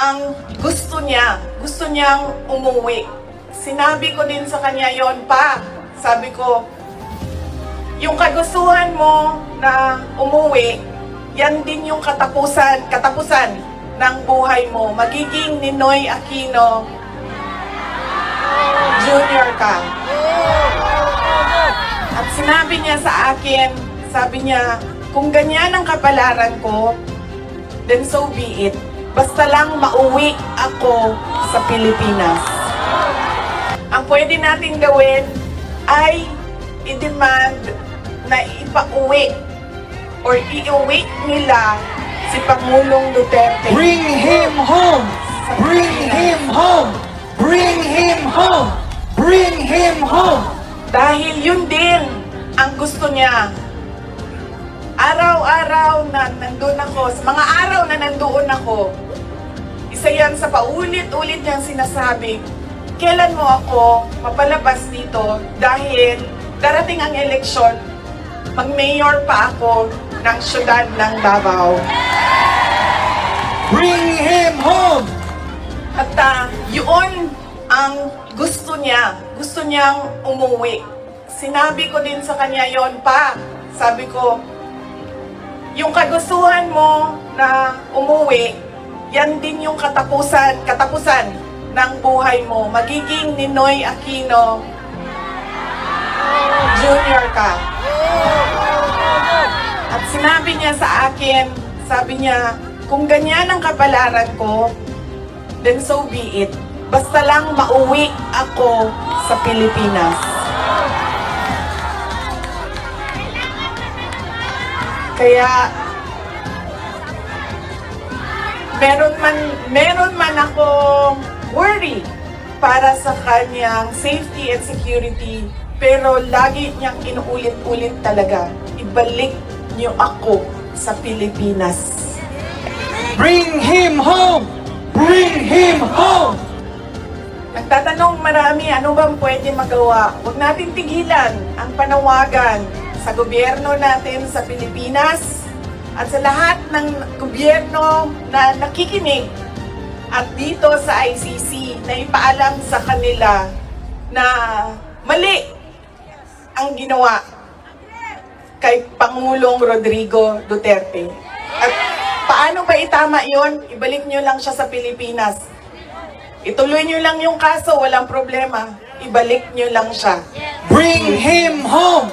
ang gusto niyang umuwi. Sinabi ko din sa kanya yon pa. Sabi ko, yung kagustuhan mo na umuwi, yan din yung katapusan ng buhay mo. Magiging Ninoy Aquino Jr. ka. At sinabi niya sa akin, sabi niya, kung ganyan ang kapalaran ko, then so be it. Basta lang mauwi ako sa Pilipinas. Ang pwede natin gawin ay i-demand na ipauwi or iuwi nila si Pangulong Duterte. Bring him home! Bring him home! Bring him home! Bring him home! Dahil yun din ang gusto niya. Araw-araw na nandun ako, sa mga araw na nandoon ako, isa yan sa paulit-ulit niyang sinasabi, kailan mo ako mapalabas dito dahil darating ang eleksyon, mag-mayor pa ako ng syudad ng Davao. Bring him home! At yun ang gusto niya. Gusto niyang umuwi. Sinabi ko din sa kanya yon pa. Sabi ko, yung kagustuhan mo na umuwi, yan din yung katapusan ng buhay mo. Magiging Ninoy Aquino Jr. ka. At sinabi niya sa akin, sabi niya, kung ganyan ang kapalaran ko, then so be it. Basta lang mauwi ako sa Pilipinas. Kaya meron man akong worry para sa kanyang safety and security, pero lagi niyang inuulit-ulit talaga, ibalik niyo ako sa Pilipinas. Bring him home! Bring him home! Nagtatanong marami, ano bang pwede magawa? Huwag natin tigilan ang panawagan sa gobyerno natin sa Pilipinas at sa lahat ng gobyerno na nakikinig at dito sa ICC na ipaalam sa kanila na mali ang ginawa kay Pangulong Rodrigo Duterte. At paano ba itama yon? Ibalik nyo lang siya sa Pilipinas. Ituloy nyo lang yung kaso, walang problema. Ibalik nyo lang siya. Bring him home!